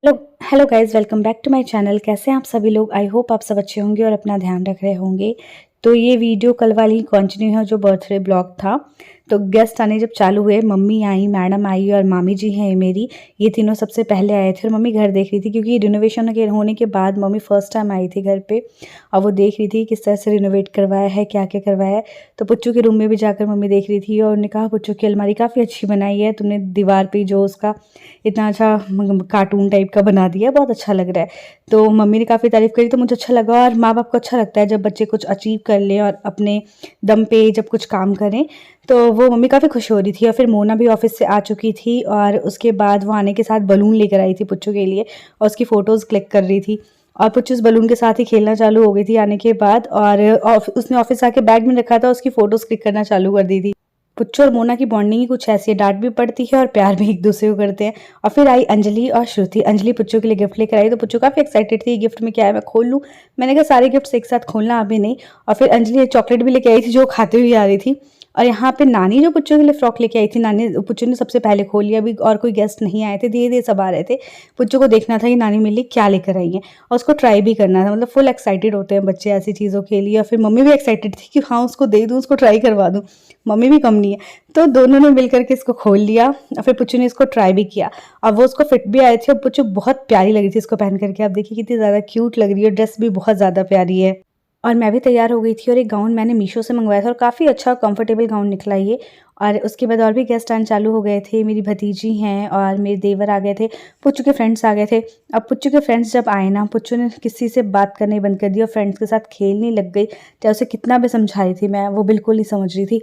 Hello hello guys, welcome back to my channel. कैसे हैं आप सभी लोग? आई होप आप सब अच्छे होंगे और अपना ध्यान रख रहे होंगे। तो ये वीडियो कल वाली कंटिन्यू है जो बर्थडे ब्लॉग था। तो गेस्ट आने जब चालू हुए, मम्मी आई, मैडम आई और मामी जी हैं मेरी, ये तीनों सबसे पहले आए थे। और मम्मी घर देख रही थी क्योंकि रिनोवेशन होने के बाद मम्मी फर्स्ट टाइम आई थी घर पे। और वो देख रही थी किस तरह से रिनोवेट करवाया है, क्या क्या करवाया है। तो पुच्चू के रूम में भी जाकर मम्मी देख रही थी और उन्होंने कहा पुच्चू की अलमारी काफ़ी अच्छी बनाई है तुमने, दीवार पे जो उसका इतना अच्छा कार्टून टाइप का बना दिया, बहुत अच्छा लग रहा है। तो मम्मी ने काफ़ी तारीफ़ करी तो मुझे अच्छा लगा। और माँ बाप को अच्छा लगता है जब बच्चे कुछ अचीव कर लें और अपने दम पे जब कुछ काम करें। तो वो मम्मी काफ़ी खुश हो रही थी। और फिर मोना भी ऑफिस से आ चुकी थी और उसके बाद वो आने के साथ बलून लेकर आई थी पुच्चू के लिए और उसकी फ़ोटोज़ क्लिक कर रही थी। और पुच्चू उस बलून के साथ ही खेलना चालू हो गई थी आने के बाद। और उसने ऑफिस आके बैग में रखा था, उसकी फ़ोटोज़ क्लिक करना चालू कर दी थी। पुच्चू और मोना की बॉन्डिंग ही कुछ ऐसी है, डांट भी पड़ती है और प्यार भी एक दूसरे को करते हैं। और फिर आई अंजलि और श्रुति। अंजलि पुच्चू के लिए गिफ्ट लेकर आई तो पुच्चू काफ़ी एक्साइटेड थी, गिफ्ट में क्या है मैं खोल लूँ। मैंने कहा सारे गिफ्ट्स एक साथ खोलना अभी नहीं। और फिर अंजलि एक चॉकलेट भी लेके आई थी जो खाते हुए आ रही थी। और यहाँ पे नानी जो पुच्चू के लिए फ्रॉक लेके आई थी, नानी पुच्चू ने सबसे पहले खोल लिया। अभी और कोई गेस्ट नहीं आए थे, धीरे धीरे सब आ रहे थे। पुच्चू को देखना था कि नानी मेरे लिए क्या लेकर आई है और उसको ट्राई भी करना था। मतलब फुल एक्साइटेड होते हैं बच्चे ऐसी चीज़ों के लिए। और फिर मम्मी भी एक्साइटेड थी कि हाँ उसको दे दूँ, उसको ट्राई करवा दूँ। मम्मी भी कम नहीं है। तो दोनों ने मिलकर के इसको खोल लिया और फिर पुच्चू ने इसको ट्राई भी किया और वो उसको फिट भी आई थी। और पुच्चू बहुत प्यारी लग रही थी इसको पहन करके। आप देखिए कितनी ज़्यादा क्यूट लग रही है, ड्रेस भी बहुत ज़्यादा प्यारी है। और मैं भी तैयार हो गई थी और एक गाउन मैंने मीशो से मंगवाया था और काफ़ी अच्छा कंफर्टेबल गाउन निकला ये। और उसके बाद और भी गेस्ट आने चालू हो गए थे। मेरी भतीजी हैं और मेरे देवर आ गए थे, पुच्चू के फ्रेंड्स आ गए थे। अब पुच्चू के फ्रेंड्स जब आए ना, पुच्चू ने किसी से बात करनी बंद कर दी और फ्रेंड्स के साथ खेलने लग गई। चाहे उसे कितना भी समझाई थी मैं, वो बिल्कुल नहीं समझ रही थी।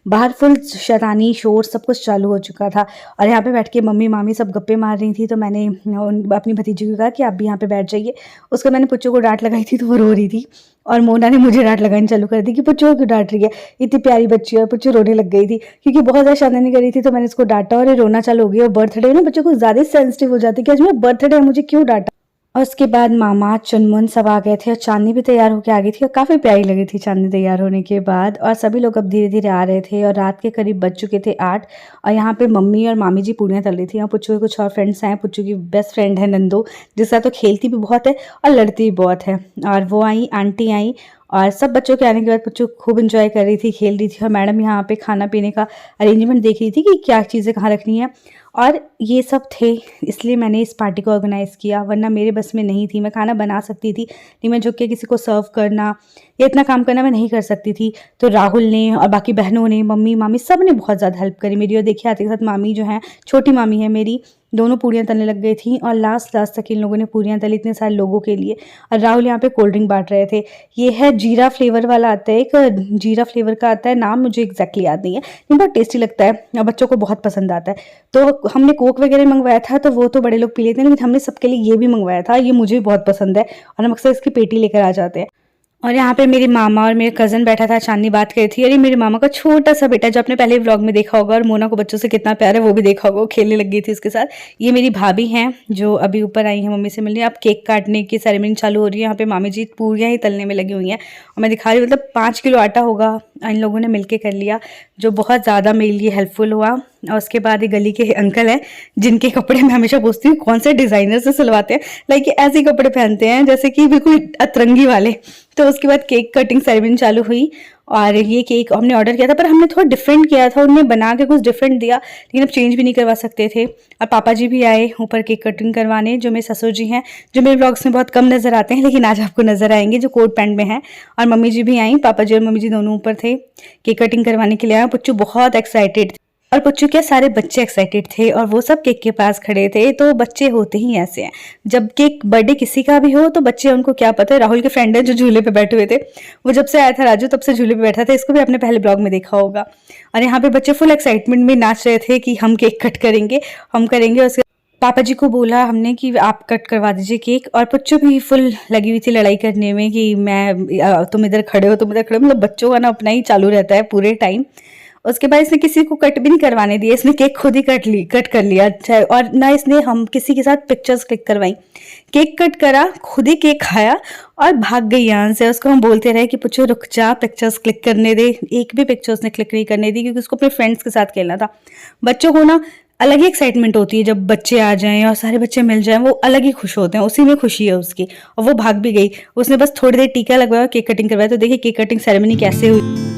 बाहर फुल शैतानी शोर सब कुछ चालू हो चुका था। और यहाँ पे बैठ के मम्मी मामी सब गप्पे मार रही थी। तो मैंने अपनी भतीजी को कहा कि आप भी यहाँ पे बैठ जाइए। उसको मैंने पुच्चू को डांट लगाई थी तो वो रो रही थी। और मोना ने मुझे डांट लगानी चालू कर दी कि पुच्चू को क्यों डांट रही है, इतनी प्यारी बच्ची है। और पुच्चू रोने लग गई थी क्योंकि बहुत ज़्यादा शैतानी कर रही थी। तो मैंने इसको डांटा और ये रोना चालू हो गया। और बर्थडे ना बच्चों को ज़्यादा सेंसिटिव हो जाती है कि आज मेरा बर्थडे है, मुझे क्यों डांटा। और उसके बाद मामा चुनमुन सब आ गए थे और चांदनी भी तैयार होकर आ गई थी और काफ़ी प्यारी लगी थी चांदनी तैयार होने के बाद। और सभी लोग अब धीरे धीरे आ रहे थे और रात के करीब बज चुके थे 8। और यहाँ पे मम्मी और मामी जी पूड़ियाँ तल रही थी। यहाँ पुच्चू के कुछ और फ्रेंड्स हैं, पुच्चू की बेस्ट फ्रेंड है नंदो, जिसका तो खेलती भी बहुत है और लड़ती भी बहुत है। और वो आई, आंटी आई और सब बच्चों के आने के बाद पुच्चू खूब इंजॉय कर रही थी, खेल रही थी। और मैडम यहाँ पे खाना पीने का अरेंजमेंट देख रही थी कि क्या चीज़ें कहाँ रखनी है। और ये सब थे, इसलिए मैंने इस पार्टी को ऑर्गेनाइज़ किया, वरना मेरे बस में नहीं थी। मैं खाना बना सकती थी लेकिन मैं झुक के किसी को सर्व करना या इतना काम करना मैं नहीं कर सकती थी। तो राहुल ने और बाकी बहनों ने, मम्मी मामी सब ने बहुत ज़्यादा हेल्प करी मेरी। और देखिए आते के साथ मामी जो हैं, छोटी मामी है मेरी, दोनों पूड़ियाँ तलने लग गई थी और लास्ट तक इन लोगों ने पूड़ियाँ तली इतने सारे लोगों के लिए। और राहुल यहाँ पे कोल्ड ड्रिंक बांट रहे थे। ये है जीरा फ्लेवर वाला आता है, एक जीरा फ्लेवर का आता है, नाम मुझे एग्जैक्टली याद नहीं है लेकिन बहुत टेस्टी लगता है और बच्चों को बहुत पसंद आता है। तो हमने कोक वगैरह मंगवाया था तो वो तो बड़े लोग पी लेते हैं, लेकिन हमने सबके लिए ये भी मंगवाया था। ये मुझे भी बहुत पसंद है और हम अक्सर इसकी पेटी लेकर आ जाते हैं। और यहाँ पे मेरी मामा और मेरे कज़न बैठा था, चांदनी बात करी थी। अरे मेरी मामा का छोटा सा बेटा जो आपने पहले व्लॉग में देखा होगा, और मोना को बच्चों से कितना प्यार है वो भी देखा होगा, वो खेलने लग गई थी उसके साथ। ये मेरी भाभी हैं जो अभी ऊपर आई हैं मम्मी से मिलने। अब केक काटने की सेरेमनी चालू हो रही है। यहाँ पे मामी जी पूरियाँ ही तलने में लगी हुई हैं और मैं दिखा रही हूँ, मतलब 5 किलो आटा होगा इन लोगों ने मिलके कर लिया, जो बहुत ज़्यादा मेरे लिए हेल्पफुल हुआ। और उसके बाद ये गली के अंकल हैं जिनके कपड़े मैं हमेशा पूछती हूँ कौन से डिज़ाइनर से सिलवाते हैं, लाइक ऐसे कपड़े पहनते हैं जैसे कि बिल्कुल अतरंगी वाले। तो उसके बाद केक कटिंग सेरेमनी चालू हुई और ये केक हमने ऑर्डर किया था पर हमने थोड़ा डिफरेंट किया था, उनने बना के कुछ डिफरेंट दिया लेकिन अब चेंज भी नहीं करवा सकते थे। और पापा जी भी आए ऊपर केक कटिंग करवाने, जो मेरे ससुर जी हैं, जो मेरे व्लॉग्स में बहुत कम नज़र आते हैं लेकिन आज आपको नज़र आएंगे, जो कोट पैंट में हैं। और मम्मी जी भी आई, पापा जी और मम्मी जी दोनों ऊपर थे, केक कटिंग करवाने के लिए आए। पुच्चू बहुत एक्साइटेड थे और पुच्चू के सारे बच्चे एक्साइटेड थे और वो सब केक के पास खड़े थे। तो बच्चे होते ही ऐसे हैं, जब केक बर्थडे किसी का भी हो तो बच्चे, उनको क्या पता है। राहुल के फ्रेंड है जो झूले पे बैठे हुए थे, वो जब से आया था राजू तब से झूले पे बैठा था, इसको भी आपने पहले ब्लॉग में देखा होगा। और यहाँ पे बच्चे फुल एक्साइटमेंट में नाच रहे थे कि हम केक कट करेंगे, हम करेंगे। उसके पापा जी को बोला हमने कि आप कट करवा दीजिए केक। और पुच्चू भी फुल लगी हुई थी लड़ाई करने में कि मैं तुम इधर खड़े हो, तुम इधर खड़े हो। मतलब बच्चों का ना अपना ही चालू रहता है पूरे टाइम। उसके बाद इसने किसी को कट भी नहीं करवाने दिए, इसने केक खुद ही कट कर लिया। अच्छा, और ना इसने हम किसी के साथ पिक्चर्स क्लिक करवाई, केक कट करा, खुद ही केक खाया और भाग गई यहाँ से। उसको हम बोलते रहे कि पुच्चू रुक जा, पिक्चर्स क्लिक करने दे। एक भी पिक्चर उसने क्लिक नहीं करने दी, क्योंकि उसको अपने फ्रेंड्स के साथ खेलना था। बच्चों को ना अलग ही एक्साइटमेंट होती है जब बच्चे आ जाएं और सारे बच्चे मिल जाएं, वो अलग ही खुश होते हैं, उसी में खुशी है उसकी। और वो भाग भी गई, उसने बस थोड़ी देर टीका लगवाया, केक कटिंग करवाया। तो देखिए केक कटिंग सेरेमनी कैसे हुई।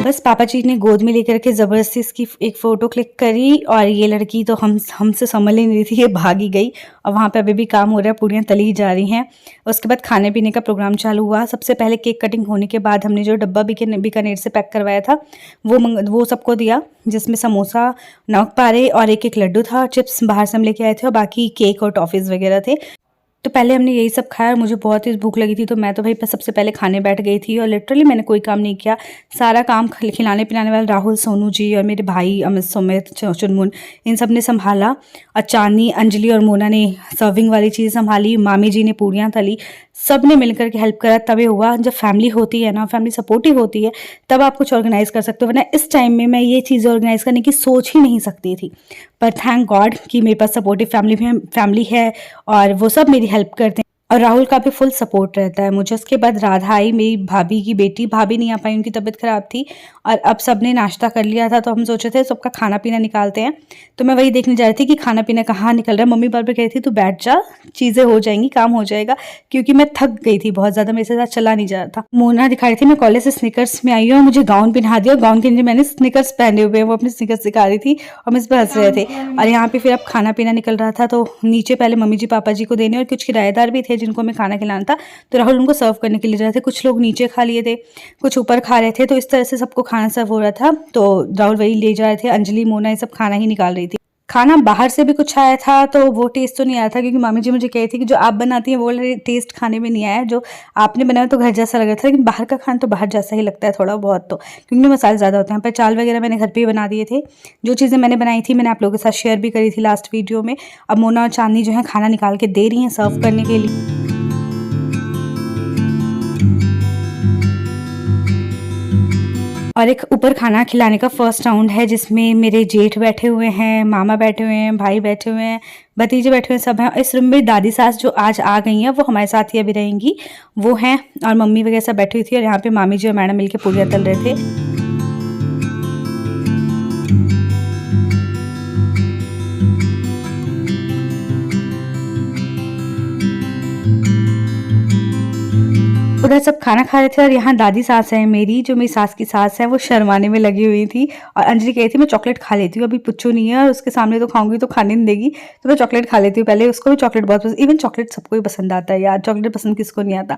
बस पापा जी ने गोद में लेकर के ज़बरदस्ती इसकी एक फ़ोटो क्लिक करी, और ये लड़की तो हमसे संभल ही नहीं रही थी, ये भागी गई। और वहाँ पे अभी भी काम हो रहा है, पूड़ियाँ तली जा रही हैं। उसके बाद खाने पीने का प्रोग्राम चालू हुआ। सबसे पहले केक कटिंग होने के बाद हमने जो डब्बा बीकानेर से पैक करवाया था वो सबको दिया, जिसमें समोसा, नमक पारे और एक लड्डू था। चिप्स बाहर से हम लेके आए थे, और बाकी केक और टॉफ़ीज़ वगैरह थे। तो पहले हमने यही सब खाया और मुझे बहुत ही भूख लगी थी, तो मैं तो भाई सबसे पहले खाने बैठ गई थी। और लिटरली मैंने कोई काम नहीं किया, सारा काम खिलाने पिलाने वाले राहुल, सोनू जी और मेरे भाई अमित, सुमित, चुनमुन, इन सब ने संभाला। और चांदनी, अंजलि और मोना ने सर्विंग वाली चीज़ संभाली। मामी जी ने पूड़ियाँ तली। सब ने मिलकर के हेल्प करा, तभी हुआ। जब फैमिली होती है ना, फैमिली सपोर्टिव होती है, तब आप कुछ ऑर्गेनाइज कर सकते हो, वरना इस टाइम में मैं ये चीज़ें ऑर्गेनाइज करने की सोच ही नहीं सकती थी। पर थैंक गॉड कि मेरे पास सपोर्टिव फैमिली है, और वो सब मेरी हेल्प करते हैं। और राहुल का भी फुल सपोर्ट रहता है मुझे। उसके बाद राधा आई, मेरी भाभी की बेटी। भाभी नहीं आ पाई, उनकी तबीयत खराब थी। और अब सबने नाश्ता कर लिया था, तो हम सोचे थे सबका खाना पीना निकालते हैं। तो मैं वही देखने जा रही थी कि खाना पीना कहाँ निकल रहा है। मम्मी बार बार कह रही थी तू बैठ जा, चीज़ें हो जाएंगी, काम हो जाएगा, क्योंकि मैं थक गई थी बहुत ज़्यादा, मेरे साथ चला नहीं जा रहा था। मोना दिखा रही थी मैं कॉलेज से स्निकर्स में आई हूँ, मुझे गाउन पहना दिया, और गाउन के नीचे मैंने स्निकर्स पहने हुए हैं। वो अपने स्निकर्स दिखा रही थी और मुझ पर हंस रहे थे। और यहाँ पे फिर अब खाना पीना निकल रहा था, तो नीचे पहले मम्मी जी पापा जी को देने, और कुछ किराएदार भी थे जिनको मैं खाना खिलाना था, तो राहुल उनको सर्व करने के लिए जा रहे थे। कुछ लोग नीचे खा लिए थे, कुछ ऊपर खा रहे थे, तो इस तरह से सबको खाना सर्व हो रहा था। तो राहुल वही ले जा रहे थे, अंजलि, मोना ये सब खाना ही निकाल रही थी। खाना बाहर से भी कुछ आया था, तो वो टेस्ट तो नहीं आया था, क्योंकि मामी जी मुझे कही थी कि जो आप बनाती हैं वो टेस्ट खाने में नहीं आया, जो आपने बनाया तो घर जैसा लग रहा था। लेकिन बाहर का खाना तो बाहर जैसा ही लगता है थोड़ा बहुत, तो क्योंकि मसाले ज़्यादा होते हैं। पर चावल वगैरह मैंने घर पे ही बना दिए थे। जो चीज़ें मैंने बनाई थी मैंने आप लोगों के साथ शेयर भी करी थी लास्ट वीडियो में। अब मोना और चांदनी जो है खाना निकाल के दे रही हैं सर्व करने के लिए। और एक ऊपर खाना खिलाने का फर्स्ट राउंड है, जिसमें मेरे जेठ बैठे हुए हैं, मामा बैठे हुए हैं, भाई बैठे हुए हैं, भतीजे बैठे हुए हैं, सब हैं। इस रूम में दादी सास जो आज आ गई हैं वो हमारे साथ ही अभी रहेंगी, वो हैं। और मम्मी वगैरह सब बैठी हुई थी, और यहाँ पे मामी जी और मैडम मिलके पूड़ियाँ तल रहे थे। उधर सब खाना खा रहे थे, और यहाँ दादी सास है मेरी, जो मेरी सास की सास है, वो शर्माने में लगी हुई थी। और अंजलि कही थी मैं चॉकलेट खा लेती हूँ, अभी पुच्चू नहीं है और उसके सामने तो खाऊंगी तो खाने नहीं देगी, तो मैं चॉकलेट खा लेती हूँ पहले। उसको भी चॉकलेट बहुत पसंद, इवन चॉकलेट सबको ही पसंद आता है यार, चॉकलेट पसंद किसको नहीं आता।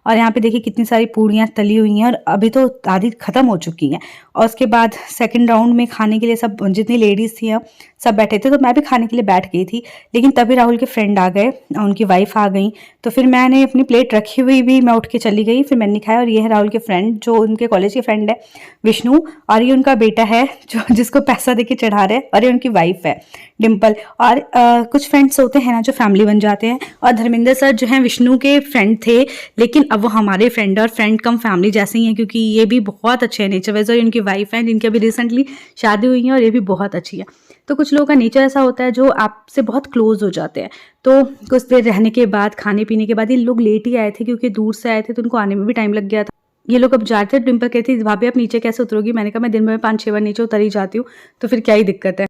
और यहाँ पे देखिए कितनी सारी पूड़ियाँ तली हुई हैं, और अभी तो आधी ख़त्म हो चुकी हैं। और उसके बाद सेकेंड राउंड में खाने के लिए सब जितनी लेडीज़ थी सब बैठे थे, तो मैं भी खाने के लिए बैठ गई थी। लेकिन तभी राहुल के फ्रेंड आ गए, उनकी वाइफ आ गई, तो फिर मैंने अपनी प्लेट रखी हुई भी मैं उठ के चली गई, फिर मैंने खाया। और ये है राहुल के फ्रेंड, जो उनके कॉलेज के फ्रेंड है, विष्णु, और ये उनका बेटा है जो जिसको पैसा देके चढ़ा रहे हैं, और ये उनकी वाइफ है डिम्पल। और कुछ फ्रेंड्स होते हैं ना जो फैमिली बन जाते हैं, और धर्मेंद्र सर जो हैं विष्णु के फ्रेंड थे, लेकिन अब वो हमारे फ्रेंड और फ्रेंड कम फैमिली जैसे ही हैं, क्योंकि ये भी बहुत अच्छे हैं नेचर वाइज, और उनकी वाइफ हैं जिनकी अभी रिसेंटली शादी हुई है, और ये भी बहुत अच्छी है। तो कुछ लोगों का नेचर ऐसा होता है जो आपसे बहुत क्लोज हो जाते हैं। तो कुछ देर रहने के बाद, खाने पीने के बाद, ये लोग लेट ही आए थे क्योंकि दूर से आए थे, तो उनको आने में भी टाइम लग गया था। ये लोग अब जा रहे थे। डिम्पल कहती थी भाभी आप नीचे कैसे उतरोगी? मैंने कहा मैं दिन में 5-6 बार नीचे उतर ही जाती हूँ, तो फिर क्या ही दिक्कत है।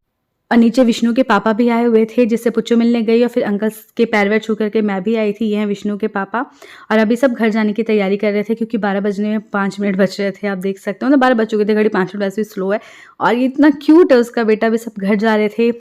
और नीचे विष्णु के पापा भी आए हुए थे, जिससे पुच्चू मिलने गई, और फिर अंकल के पैर वैर छू करके मैं भी आई थी। ये हैं विष्णु के पापा। और अभी सब घर जाने की तैयारी कर रहे थे, क्योंकि 12 बजने में 5 मिनट बच रहे थे। आप देख सकते हो ना, 12 बज चुके थे, घड़ी 5 मिनट वैसे भी स्लो है। और ये इतना क्यूट है उसका बेटा भी। सब घर जा रहे थे।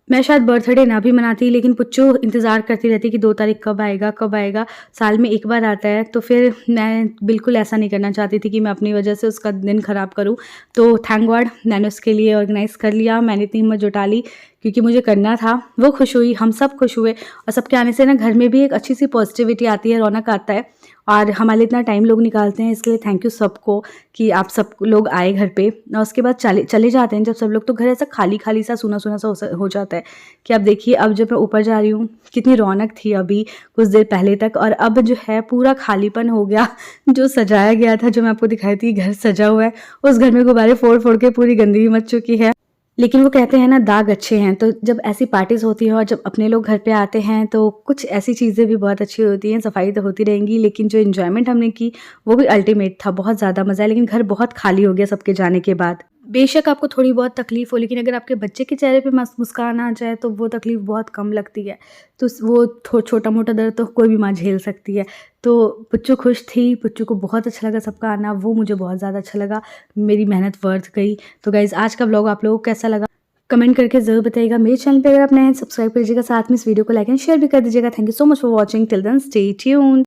मैं शायद बर्थडे ना भी मनाती, लेकिन पुच्चू इंतज़ार करती रहती कि 2 तारीख कब आएगा, कब आएगा। साल में एक बार आता है, तो फिर मैं बिल्कुल ऐसा नहीं करना चाहती थी कि मैं अपनी वजह से उसका दिन ख़राब करूं। तो थैंक गॉड मैंने उसके लिए ऑर्गेनाइज़ कर लिया। मैंने इतनी हिम्मत जुटा ली, क्योंकि मुझे करना था। वो खुश हुई, हम सब खुश हुए। और सबके आने से ना घर में भी एक अच्छी सी पॉजिटिविटी आती है, रौनक आता है। और हमारे लिए इतना टाइम लोग निकालते हैं, इसके लिए थैंक यू सबको कि आप सब लोग आए घर पे। और उसके बाद चले जाते हैं जब सब लोग, तो घर ऐसा खाली खाली सा, सूना सूना सा हो जाता है। कि अब देखिए, अब जब मैं ऊपर जा रही हूँ, कितनी रौनक थी अभी कुछ देर पहले तक, और अब जो है पूरा खालीपन हो गया। जो सजाया गया था, जो मैं आपको दिखाई थी घर सजा हुआ है, उस घर में गुब्बारे फोड़ फोड़ के पूरी गंदगी मच चुकी है। लेकिन वो कहते हैं ना, दाग अच्छे हैं। तो जब ऐसी पार्टीज़ होती हैं और जब अपने लोग घर पे आते हैं, तो कुछ ऐसी चीज़ें भी बहुत अच्छी होती हैं। सफाई तो होती रहेंगी, लेकिन जो एन्जॉयमेंट हमने की वो भी अल्टीमेट था। बहुत ज़्यादा मज़ा आया, लेकिन घर बहुत खाली हो गया सबके जाने के बाद। बेशक आपको थोड़ी बहुत तकलीफ़ हो, लेकिन अगर आपके बच्चे के चेहरे पे मुस्कान आ जाए, तो वो तकलीफ़ बहुत कम लगती है। तो वो छोटा-मोटा दर्द तो कोई भी माँ झेल सकती है। तो पुच्चू खुश थी, पुच्चू को बहुत अच्छा लगा सबका आना, वो मुझे बहुत ज़्यादा अच्छा लगा। मेरी मेहनत वर्थ गई। तो गाइज़, आज का व्लॉग आप लोगों को कैसा लगा? कमेंट करके ज़रूर बताइएगा। मेरे चैनल पे अगर आप नए हैं, सब्सक्राइब कीजिएगा, साथ में इस वीडियो को लाइक एंड शेयर भी कर दीजिएगा। Thank you so much for watching. Till then stay tuned.